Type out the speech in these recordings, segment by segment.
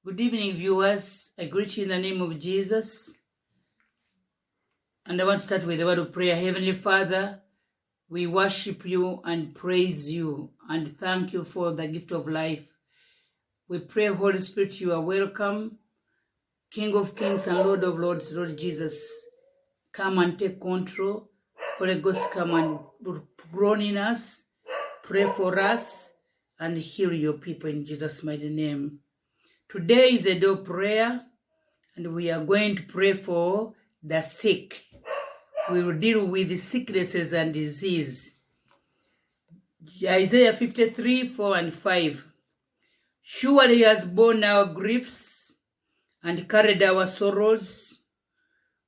Good evening, viewers. I greet you in the name of Jesus. And I want to start with a word of prayer. Heavenly Father, we worship you and praise you and thank you for the gift of life. We pray, Holy Spirit, you are welcome. King of kings and Lord of lords, Lord Jesus, come and take control. Holy Ghost, come and groan in us, pray for us, and heal your people in Jesus' mighty name. Today is a day of prayer, and we are going to pray for the sick. We will deal with sicknesses and disease. Isaiah 53, 4 and 5. Surely he has borne our griefs and carried our sorrows.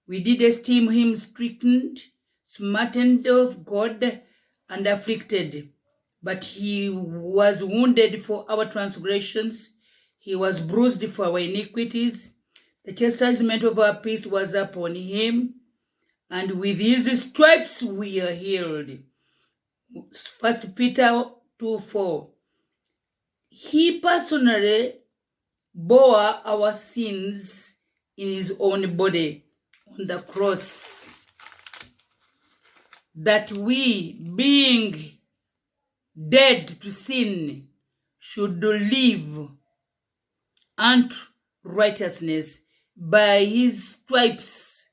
We did esteem him stricken, smartened of God, and afflicted. But he was wounded for our transgressions. He was bruised for our iniquities. The chastisement of our peace was upon him, and with his stripes we are healed. 1 Peter 2:4. He personally bore our sins in his own body on the cross, that we, being dead to sin, should live unto righteousness. By his stripes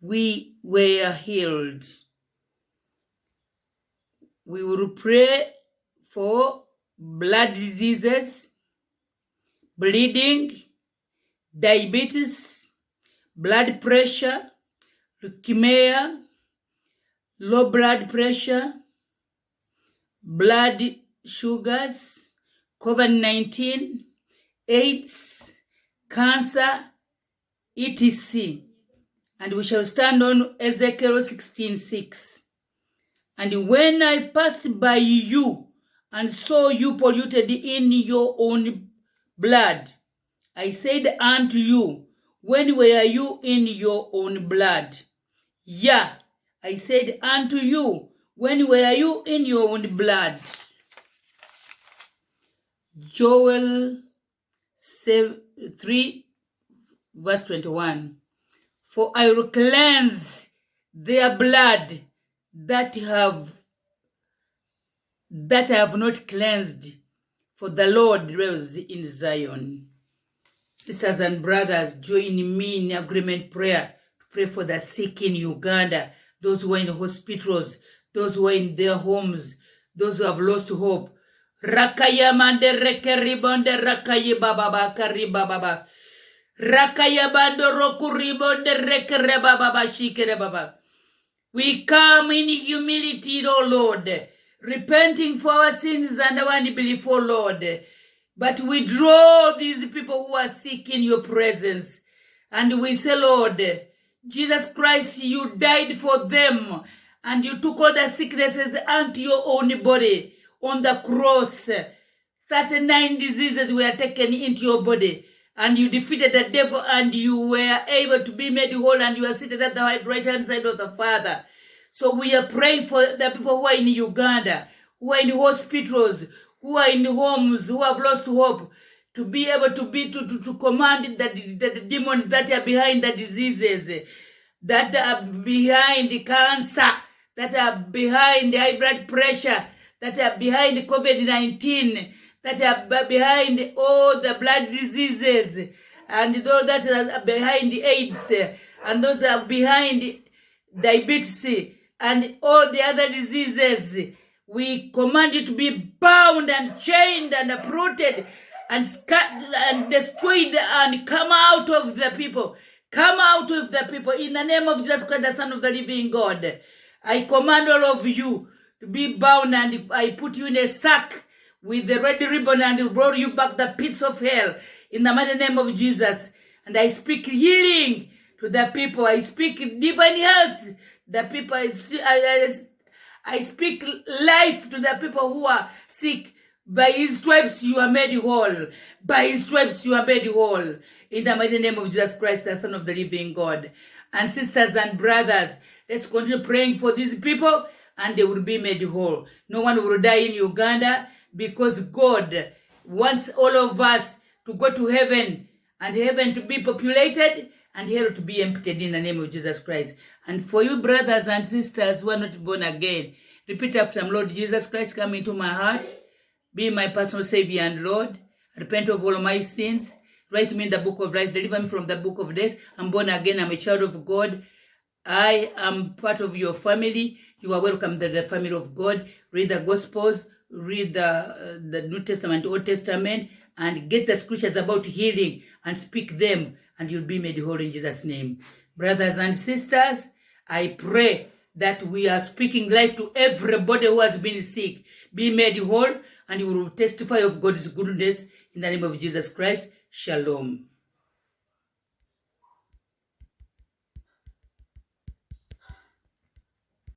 we were healed. We will pray for blood diseases, bleeding, diabetes, blood pressure, leukemia, low blood pressure, blood sugars, COVID-19, AIDS, cancer, etc. And we shall stand on Ezekiel 16:6. And when I passed by you and saw you polluted in your own blood, I said unto you, when were you in your own blood? Yeah, I said unto you, when were you in your own blood? Joel 3, verse 21. For I will cleanse their blood that have not cleansed, for the Lord dwells in Zion. Sisters and brothers, join me in agreement prayer to pray for the sick in Uganda, those who are in hospitals, those who are in their homes, those who have lost hope. Rakaya mande reke ribonde rakaye baba kariba baba. Rakaya bando roku ribonde reke reba baba shikere baba. We come in humility, O Lord, repenting for our sins and our unbelief, O Lord. But we draw these people who are sick in your presence. And we say, Lord, Jesus Christ, you died for them. And you took all the sicknesses unto your own body on the cross. 39 diseases were taken into your body. And you defeated the devil, and you were able to be made whole, and you are seated at the right-hand side of the Father. So we are praying for the people who are in Uganda, who are in hospitals, who are in homes, who have lost hope, to be able to command the demons that are behind the diseases, that are behind the cancer, that are behind the high blood pressure, that are behind COVID-19, that are behind all the blood diseases, and those that are behind AIDS, and those that are behind diabetes, and all the other diseases. We command you to be bound and chained and uprooted and scattered and destroyed and come out of the people. Come out of the people in the name of Jesus Christ, the Son of the living God. I command all of you to be bound, and I put you in a sack with the red ribbon and roll you back the pits of hell in the mighty name of Jesus. And I speak healing to the people. I speak divine health. The people, I speak life to the people who are sick. By his stripes you are made whole. By his stripes you are made whole. In the mighty name of Jesus Christ, the Son of the living God. And sisters and brothers, let's continue praying for these people, and they will be made whole. No one will die in Uganda, because God wants all of us to go to heaven, and heaven to be populated, and hell to be emptied in the name of Jesus Christ. And for you brothers and sisters who are not born again, repeat after me. Lord Jesus Christ, come into my heart. Be my personal Savior and Lord. Repent of all my sins. Write me in the book of life. Deliver me from the book of death. I'm born again. I'm a child of God. I am part of your family. You are welcome to the family of God. Read the Gospels. Read the New Testament, Old Testament, and get the scriptures about healing and speak them, and you'll be made whole in Jesus' name. Brothers and sisters, I pray that we are speaking life to everybody who has been sick. Be made whole, and you will testify of God's goodness in the name of Jesus Christ. Shalom.